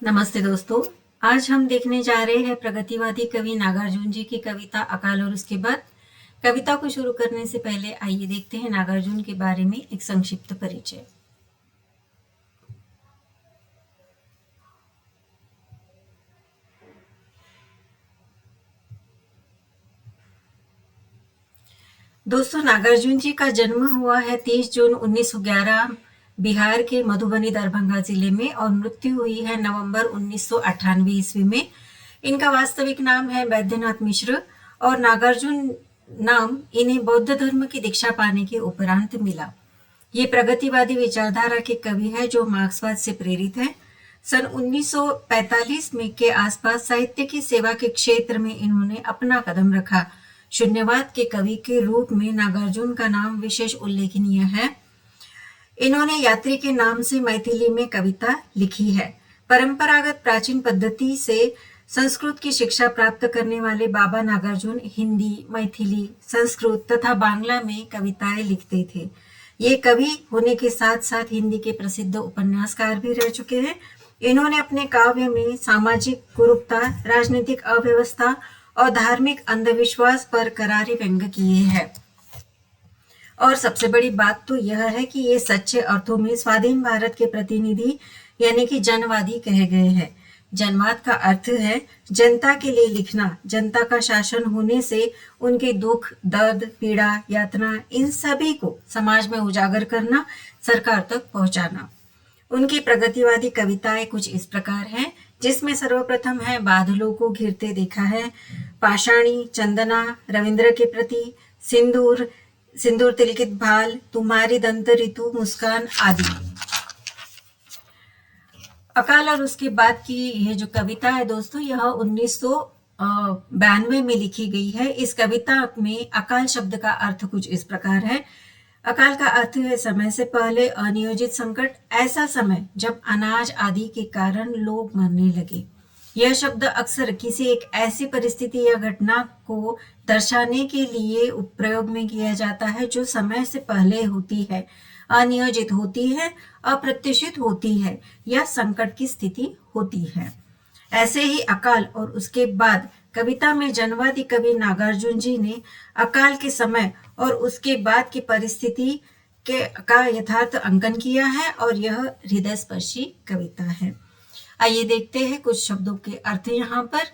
नमस्ते दोस्तों। आज हम देखने जा रहे हैं प्रगतिवादी कवि नागार्जुन जी की कविता अकाल। और उसके बाद कविता को शुरू करने से पहले आइए देखते हैं नागार्जुन के बारे में एक संक्षिप्त परिचय। दोस्तों, नागार्जुन जी का जन्म हुआ है 30 जून 1911 बिहार के मधुबनी दरभंगा जिले में और मृत्यु हुई है नवंबर 1998 ईस्वी में। इनका वास्तविक नाम है बैद्यनाथ मिश्र और नागार्जुन नाम इन्हें बौद्ध धर्म की दीक्षा पाने के उपरांत मिला। ये प्रगतिवादी विचारधारा के कवि है जो मार्क्सवाद से प्रेरित है। सन 1945 में के आसपास साहित्य की सेवा के क्षेत्र में इन्होंने अपना कदम रखा। शून्यवाद के कवि के रूप में नागार्जुन का नाम विशेष उल्लेखनीय है। इन्होंने यात्री के नाम से मैथिली में कविता लिखी है। परंपरागत प्राचीन पद्धति से संस्कृत की शिक्षा प्राप्त करने वाले बाबा नागार्जुन हिंदी, मैथिली, संस्कृत तथा बांग्ला में कविताएं लिखते थे। ये कवि होने के साथ साथ हिंदी के प्रसिद्ध उपन्यासकार भी रह चुके हैं। इन्होंने अपने काव्य में सामाजिक कुरूपता, राजनीतिक अव्यवस्था और धार्मिक अंधविश्वास पर करारे व्यंग किए हैं। और सबसे बड़ी बात तो यह है कि ये सच्चे अर्थों में स्वाधीन भारत के प्रतिनिधि यानी कि जनवादी कहे गए हैं। जनवाद का अर्थ है जनता के लिए लिखना, जनता का शासन होने से उनके दुख, दर्द, पीड़ा, यातना इन सभी को समाज में उजागर करना, सरकार तक पहुंचाना। उनकी प्रगतिवादी कविताएं कुछ इस प्रकार हैं, जिसमें सर्वप्रथम है बादलों को घिरते देखा है, पाषाणी, चंदना, रविंद्र के प्रति, सिंदूर, सिंदूर तिलकित भाल, तुम्हारी दंत ऋतु, मुस्कान आदि। अकाल और उसके बाद की ये जो कविता है दोस्तों, यह 1992 में लिखी गई है। इस कविता में अकाल शब्द का अर्थ कुछ इस प्रकार है। अकाल का अर्थ है समय से पहले अनियोजित संकट, ऐसा समय जब अनाज आदि के कारण लोग मरने लगे। यह शब्द अक्सर किसी एक ऐसी परिस्थिति या घटना को दर्शाने के लिए प्रयोग में किया जाता है जो समय से पहले होती है, अनियोजित होती है, अप्रत्याशित होती है या संकट की स्थिति होती है। ऐसे ही अकाल और उसके बाद कविता में जनवादी कवि नागार्जुन जी ने अकाल के समय और उसके बाद की परिस्थिति का यथार्थ अंकन किया है और यह हृदय स्पर्शी कविता है। आइए देखते हैं कुछ शब्दों के अर्थ यहाँ पर।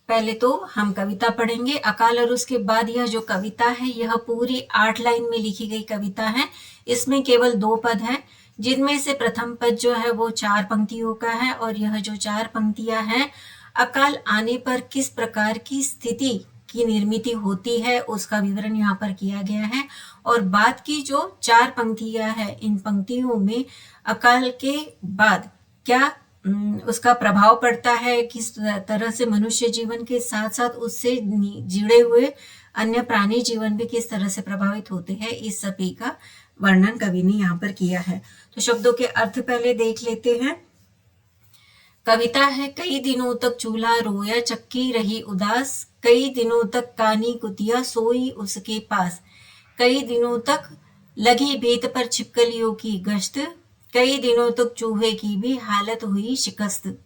पहले तो हम कविता पढ़ेंगे। अकाल और उसके बाद यह जो कविता है यह पूरी 8 लाइन में लिखी गई कविता है। इसमें केवल 2 पद हैं, जिनमें से प्रथम पद जो है वो 4 पंक्तियों का है और यह जो 4 पंक्तियां हैं, अकाल आने पर किस प्रकार की स्थिति की निर्मिति होती है उसका विवरण यहाँ पर किया गया है। और बाद की जो 4 पंक्तियां हैं, इन पंक्तियों में अकाल के बाद क्या उसका प्रभाव पड़ता है, किस तरह से मनुष्य जीवन के साथ साथ उससे जुड़े हुए अन्य प्राणी जीवन भी किस तरह से प्रभावित होते हैं, इस सभी का वर्णन कवि ने यहाँ पर किया है। तो शब्दों के अर्थ पहले देख लेते हैं। कविता है, कई दिनों तक चूल्हा रोया चक्की रही उदास, कई दिनों तक कानी कुतिया सोई उसके पास, कई दिनों तक लगी भीत पर छिपकलियों की गश्त, कई दिनों तक चूहे की भी हालत हुई शिकस्त,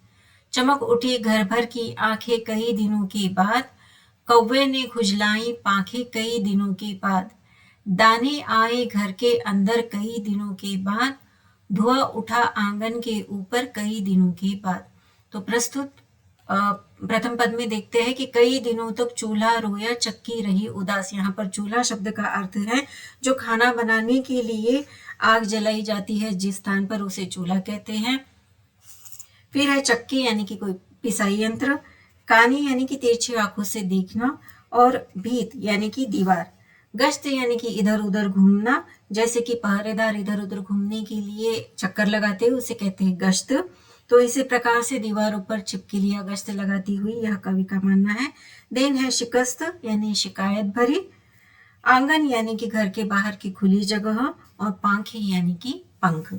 चमक उठी घर भर की आंखें कई दिनों के बाद, कौवे ने खुजलाई पांखें कई दिनों के बाद, दाने आए घर के अंदर कई दिनों के बाद, धुआं उठा आंगन के ऊपर कई दिनों के बाद। तो प्रस्तुत प्रथम पद में देखते हैं कि कई दिनों तक चूल्हा रोया चक्की रही उदास। यहाँ पर चूल्हा शब्द का अर्थ है जो खाना बनाने के लिए आग जलाई जाती है, जिस स्थान पर उसे चूल्हा कहते हैं। फिर है चक्की यानी कि कोई पिसाई यंत्र, कानी यानी कि तिरछी आंखों से देखना, और भीत यानी कि दीवार, गश्त यानी कि इधर उधर घूमना, जैसे कि पहरेदार इधर उधर घूमने के लिए चक्कर लगाते हैं उसे कहते हैं गश्त। तो इसी प्रकार से दीवारों पर छिपकलियां गश्त लगाती हुई, यह कवि का मानना है। देन है शिकस्त यानी शिकायत भरी, आंगन यानी कि घर के बाहर की खुली जगह, और पांखें यानी कि पंख।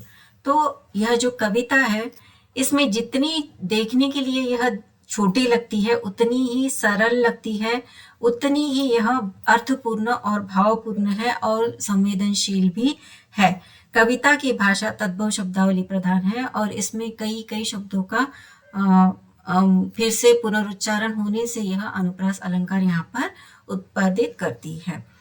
तो यह जो कविता है इसमें जितनी देखने के लिए यह छोटी लगती है उतनी ही सरल लगती है, उतनी ही यह अर्थपूर्ण और भावपूर्ण है और संवेदनशील भी है। कविता की भाषा तद्भव शब्दावली प्रधान है और इसमें कई कई शब्दों का फिर से पुनरुच्चारण होने से यह अनुप्रास अलंकार यहाँ पर उत्पादित करती है।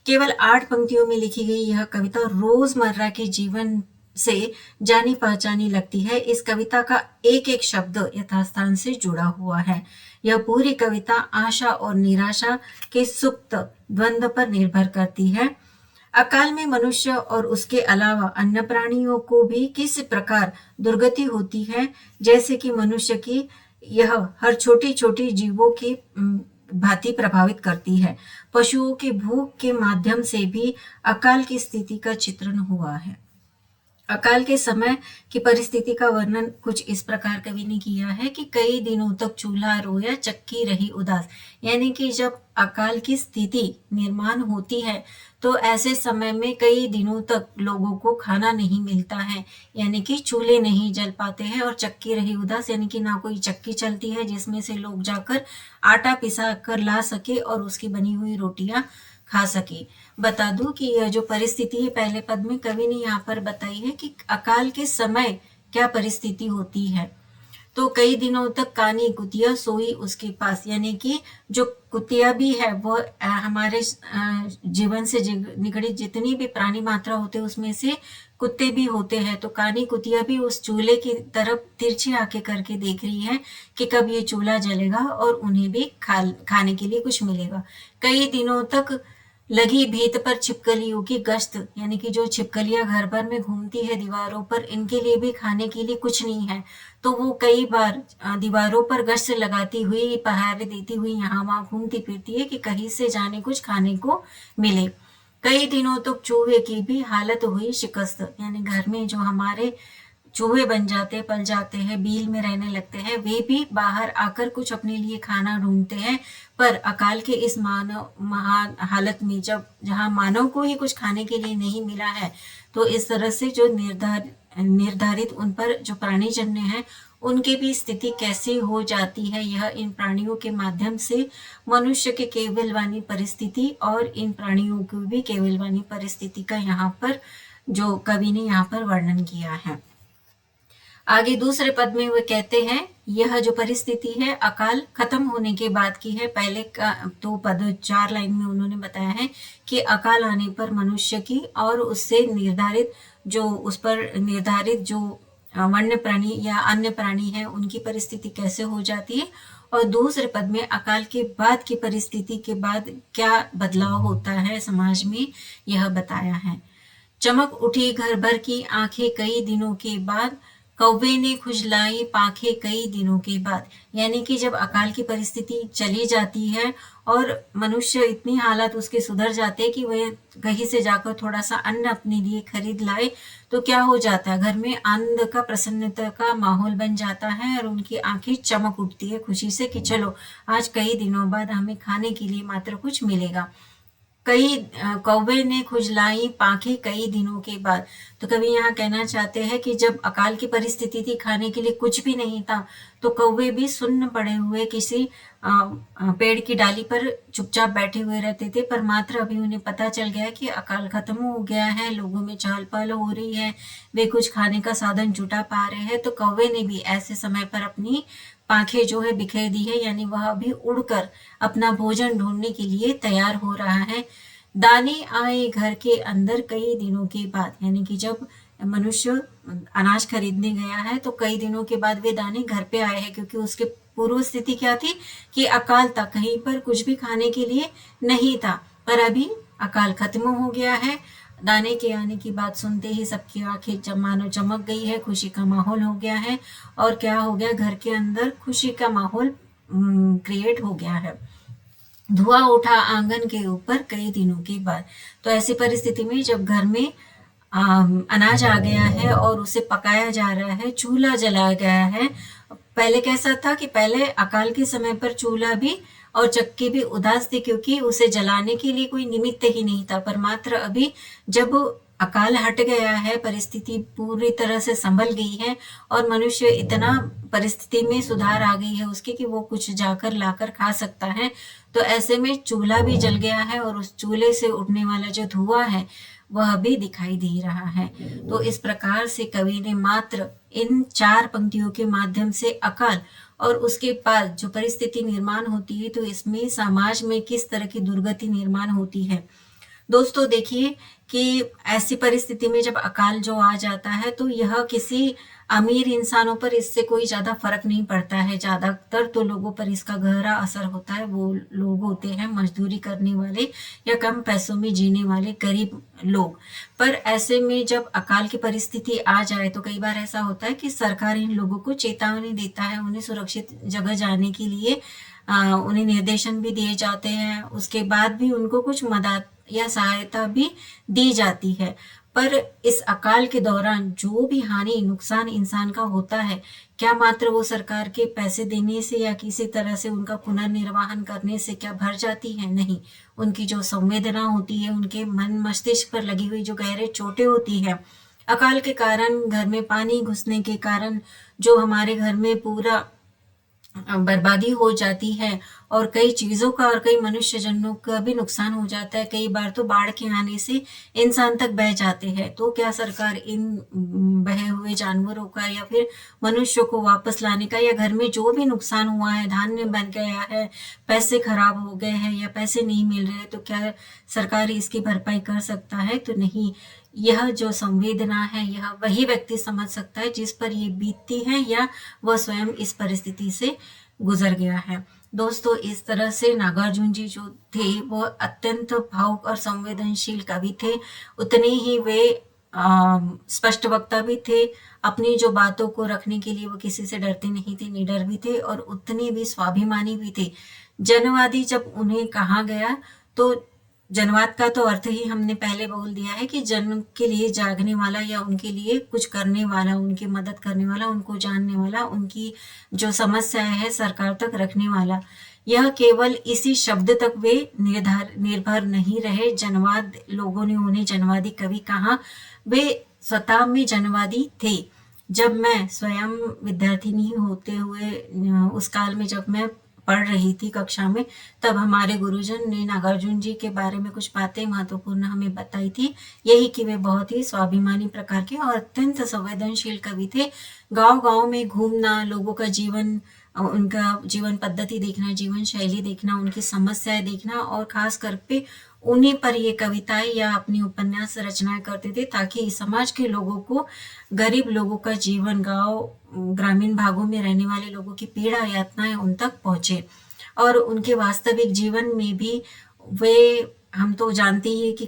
केवल 8 पंक्तियों में लिखी गई यह कविता रोजमर्रा के जीवन से जानी पहचानी लगती है। इस कविता का एक एक शब्द यथास्थान से जुड़ा हुआ है। यह पूरी कविता आशा और निराशा के सुप्त द्वंद्व पर निर्भर करती है। अकाल में मनुष्य और उसके अलावा अन्य प्राणियों को भी किस प्रकार दुर्गति होती है, जैसे कि मनुष्य की यह हर छोटी छोटी जीवों की भांति प्रभावित करती है। पशुओं के भूख के माध्यम से भी अकाल की स्थिति का चित्रण हुआ है। अकाल के समय की परिस्थिति का वर्णन कुछ इस प्रकार कवि ने किया है कि कई दिनों तक चूल्हा रोया चक्की रही उदास। यानी कि जब अकाल की स्थिति निर्माण होती है तो ऐसे समय में कई दिनों तक लोगों को खाना नहीं मिलता है, यानी कि चूल्हे नहीं जल पाते हैं। और चक्की रही उदास यानी कि ना कोई चक्की चलती है जिसमें से लोग जाकर आटा पिसा कर ला सके और उसकी बनी हुई रोटियां खा सके। बता दूं कि यह जो परिस्थिति है पहले पद में कवि ने यहाँ पर बताई है कि अकाल के समय क्या परिस्थिति होती है। तो कई दिनों तक कानी कुतिया सोई उसके पास, यानी कि जो कुतिया भी है वो हमारे जीवन से निकड़ी जितनी भी प्राणी मात्रा होते हैं उसमें से कुत्ते भी होते हैं। तो कानी कुतिया भी उस चूल्हे की तरफ तिरछी आंखें करके देख रही है कि कब ये चूल्हा जलेगा और उन्हें भी खाने के लिए कुछ मिलेगा। कई दिनों तक लगी भीत पर छिपकलियों की गश्त, यानी कि जो छिपकलियां घर भर में घूमती है दीवारों पर, इनके लिए भी खाने के लिए कुछ नहीं है। तो वो कई बार दीवारों पर गश्त लगाती हुई पहरे देती हुई यहाँ वहां घूमती फिरती है कि कहीं से जाने कुछ खाने को मिले। कई दिनों तक चूहे की भी हालत हुई शिकस्त, यानी घर में जो हमारे चूहे बन जाते पल जाते हैं, बील में रहने लगते हैं, वे भी बाहर आकर कुछ अपने लिए खाना ढूंढते हैं। पर अकाल के इस महान हालत में जहाँ मानव को ही कुछ खाने के लिए नहीं मिला है, तो इस तरह से जो निर्धारित उन पर जो प्राणी जन्य हैं उनकी भी स्थिति कैसे हो जाती है, यह इन प्राणियों के माध्यम से मनुष्य के केवलवानी परिस्थिति और इन प्राणियों की भी केवलवानी परिस्थिति का यहाँ पर जो कवि ने यहाँ पर वर्णन किया है। आगे दूसरे पद में वे कहते हैं यह जो परिस्थिति है अकाल खत्म होने के बाद की है। पहले का तो पद 4 लाइन में उन्होंने बताया है कि अकाल आने पर मनुष्य की और उससे निर्धारित जो वन्य प्राणी या अन्य प्राणी है उनकी परिस्थिति कैसे हो जाती है। और दूसरे पद में अकाल के बाद की परिस्थिति के बाद क्या बदलाव होता है समाज में, यह बताया है। चमक उठी घर भर की आंखें कई दिनों के बाद, कौवे ने खुजलाई पाखे कई दिनों के बाद। यानी कि जब अकाल की परिस्थिति चली जाती है और मनुष्य इतनी हालत उसके सुधर जाते हैं कि वह कहीं से जाकर थोड़ा सा अन्न अपने लिए खरीद लाए, तो क्या हो जाता है, घर में आनंद का प्रसन्नता का माहौल बन जाता है और उनकी आंखें चमक उठती है खुशी से कि चलो आज कई दिनों बाद हमें खाने के लिए मात्र कुछ मिलेगा। कौवे ने खुजलाई पाखें कई दिनों के बाद। तो कवि यहाँ कहना चाहते हैं कि जब अकाल की परिस्थिति थी, खाने के लिए कुछ भी नहीं था, तो कौवे भी सुन्न पड़े हुए किसी पेड़ की डाली पर चुपचाप बैठे हुए रहते थे। पर मात्र अभी उन्हें पता चल गया कि अकाल खत्म हो गया है, लोगों में चहल पहल हो रही है, वे कुछ खाने का साधन जुटा पा रहे हैं। तो कौवे ने भी ऐसे समय पर अपनी पाखें जो है बिखेर दी है, यानी वह अभी उड़कर अपना भोजन ढूंढने के लिए तैयार हो रहा है। दाने आए घर के अंदर कई दिनों के बाद, यानी कि जब मनुष्य अनाज खरीदने गया है तो कई दिनों के बाद वे दाने घर पे आए हैं, क्योंकि उसके पूर्व स्थिति क्या थी कि अकाल था, कहीं पर कुछ भी खाने के लिए नहीं था। पर अभी अकाल खत्म हो गया है। दाने के आने की बात सुनते ही सबकी आंखें मानो चमक गई है, खुशी का माहौल हो गया है। और क्या हो गया, घर के अंदर खुशी का माहौल क्रिएट हो गया है। धुआं उठा आंगन के ऊपर कई दिनों के बाद। तो ऐसी परिस्थिति में जब घर में अनाज आ गया है और उसे पकाया जा रहा है, चूल्हा जलाया गया है। पहले कैसा था कि पहले अकाल के समय पर चूल्हा भी और चक्की भी उदास थी, क्योंकि उसे जलाने के लिए कोई निमित्त ही नहीं था। पर मात्र अभी जब अकाल हट गया है, परिस्थिति पूरी तरह से संभल गई है और मनुष्य इतना परिस्थिति में सुधार आ गई है उसके कि वो कुछ जाकर लाकर खा सकता है, तो ऐसे में चूल्हा भी जल गया है और उस चूल्हे से उठने वाला जो धुआं है वह भी दिखाई दे रहा है। तो इस प्रकार से कवि ने मात्र इन 4 पंक्तियों के माध्यम से अकाल और उसके बाद जो परिस्थिति निर्माण होती है, तो इसमें समाज में किस तरह की दुर्गति निर्माण होती है। दोस्तों देखिए कि ऐसी परिस्थिति में जब अकाल जो आ जाता है, तो यह किसी अमीर इंसानों पर इससे कोई ज़्यादा फर्क नहीं पड़ता है। ज़्यादातर तो लोगों पर इसका गहरा असर होता है। वो लोग होते हैं मजदूरी करने वाले या कम पैसों में जीने वाले गरीब लोग। पर ऐसे में जब अकाल की परिस्थिति आ जाए, तो कई बार ऐसा होता है कि सरकार इन लोगों को चेतावनी देता है, उन्हें सुरक्षित जगह जाने के लिए उन्हें निर्देशन भी दिए जाते हैं। उसके बाद भी उनको कुछ मदद या सहायता भी दी जाती है। पर इस अकाल के दौरान जो भी हानि नुकसान इंसान का होता है, क्या मात्र वो सरकार के पैसे देने से या किसी तरह से उनका पुनर्निर्वाहन करने से क्या भर जाती है? नहीं। उनकी जो संवेदना होती है, उनके मन मस्तिष्क पर लगी हुई जो गहरे चोटें होती है, अकाल के कारण घर में पानी घुसने के कारण जो हमारे घर में पूरा बर्बादी हो जाती है और कई चीज़ों का और कई मनुष्य जन्मों का भी नुकसान हो जाता है। कई बार तो बाढ़ के आने से इंसान तक बह जाते हैं। तो क्या सरकार इन बहे हुए जानवरों का या फिर मनुष्यों को वापस लाने का, या घर में जो भी नुकसान हुआ है, धान्य बन गया है, पैसे खराब हो गए हैं या पैसे नहीं मिल रहे, तो क्या सरकार इसकी भरपाई कर सकता है? तो नहीं। यह जो संवेदना है, यह वही व्यक्ति समझ सकता है जिस पर ये बीतती है या वह स्वयं इस परिस्थिति से गुजर गया है। दोस्तों इस तरह से नागार्जुन जी जो थे वो अत्यंत भावुक और संवेदनशील कवि थे। उतने ही वे स्पष्ट वक्ता भी थे। अपनी जो बातों को रखने के लिए वो किसी से डरते नहीं थे, निडर भी थे और उतने भी स्वाभिमानी भी थे। जनवादी जब उन्हें कहा गया, तो जनवाद का तो अर्थ ही हमने पहले बोल दिया है कि जन के लिए जागने वाला या उनके लिए कुछ करने वाला, उनकी मदद करने वाला, उनको जानने वाला, उनकी जो समस्याएं है सरकार तक रखने वाला। यह केवल इसी शब्द तक वे निर्भर नहीं रहे। जनवाद लोगों ने उन्हें जनवादी कवि कहा। वे स्वतः में जनवादी थे। जब मैं स्वयं विद्यार्थिनी होते हुए उस काल में जब मैं पढ़ रही थी कक्षा में, तब हमारे गुरुजन ने नागार्जुन जी के बारे में कुछ बातें महत्वपूर्ण हमें बताई थी। यही कि वे बहुत ही स्वाभिमानी प्रकार के और अत्यंत संवेदनशील कवि थे। गांव-गांव में घूमना, लोगों का जीवन, उनका जीवन पद्धति देखना, जीवन शैली देखना, उनकी समस्याएं देखना और खास करके उन्हीं पर ये कविताएं या अपनी उपन्यास रचनाएं करते थे, ताकि समाज के लोगों को, गरीब लोगों का जीवन, गांव ग्रामीण भागों में रहने वाले लोगों की पीड़ा यातनाएं उन तक पहुंचे। और उनके वास्तविक जीवन में भी वे, हम तो जानते ही है कि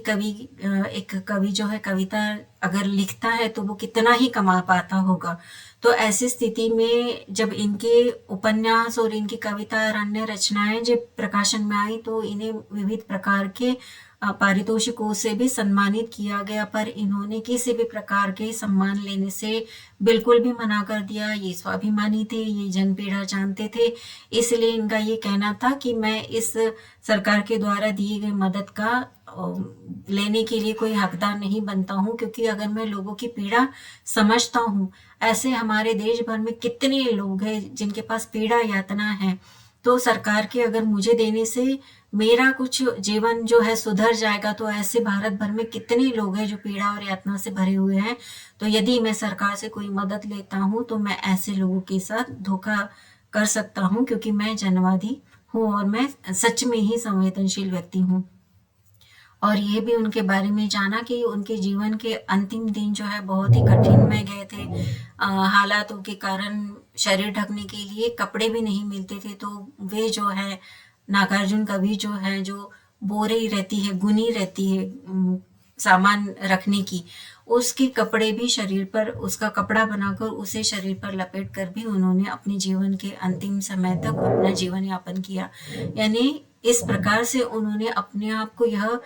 एक कवि जो है कविता अगर लिखता है तो वो कितना ही कमा पाता होगा। तो ऐसी स्थिति में जब इनके उपन्यास और इनकी कविता और अन्य रचनाएं जब प्रकाशन में आई, तो इन्हें विविध प्रकार के पारितोषिकों से भी सम्मानित किया गया, पर इन्होंने किसी भी प्रकार के सम्मान लेने से बिल्कुल भी मना कर दिया। ये स्वाभिमानी थे, ये जनपीड़ा जानते थे, इसलिए इनका ये कहना था कि मैं इस सरकार के द्वारा दिए गए मदद का लेने के लिए कोई हकदार नहीं बनता हूँ, क्योंकि अगर मैं लोगों की पीड़ा समझता हूँ, ऐसे हमारे देश भर में कितने लोग हैं जिनके पास पीड़ा यातना है, तो सरकार के अगर मुझे देने से मेरा कुछ जीवन जो है सुधर जाएगा, तो ऐसे भारत भर में कितने लोग हैं जो पीड़ा और यातना से भरे हुए हैं। तो यदि मैं सरकार से कोई मदद लेता हूँ, तो मैं ऐसे लोगों के साथ धोखा कर सकता हूँ, क्योंकि मैं जनवादी हूँ और मैं सच में ही संवेदनशील व्यक्ति हूँ। और ये भी उनके बारे में जाना कि उनके जीवन के अंतिम दिन जो है बहुत ही कठिन में गए थे। हालातों के कारण शरीर ढकने के लिए कपड़े भी नहीं मिलते थे, तो वे जो है नागार्जुन कवि जो है, जो बोरे रहती है, गुनी रहती है सामान रखने की, उसके कपड़े भी शरीर पर, उसका कपड़ा बनाकर उसे शरीर पर लपेट कर भी उन्होंने अपने जीवन के अंतिम समय तक अपना जीवन यापन किया। यानी इस प्रकार से उन्होंने अपने आप को यह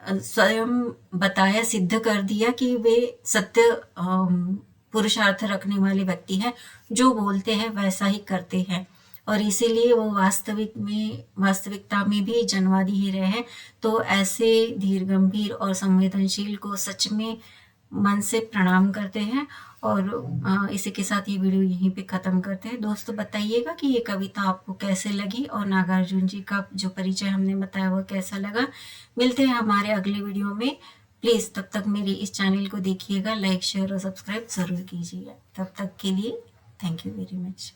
स्वयं बताया, सिद्ध कर दिया कि वे सत्य पुरुषार्थ रखने वाले व्यक्ति हैं, जो बोलते हैं वैसा ही करते हैं, और इसीलिए वो वास्तविकता में भी जनवादी ही रहे हैं। तो ऐसे धीर गंभीर और संवेदनशील को सच में मन से प्रणाम करते हैं। और इसी के साथ ये वीडियो यहीं पे ख़त्म करते हैं। दोस्तों बताइएगा कि ये कविता आपको कैसे लगी और नागार्जुन जी का जो परिचय हमने बताया वो कैसा लगा। मिलते हैं हमारे अगले वीडियो में। प्लीज़ तब तक मेरे इस चैनल को देखिएगा, लाइक शेयर और सब्सक्राइब ज़रूर कीजिएगा। तब तक के लिए थैंक यू वेरी मच।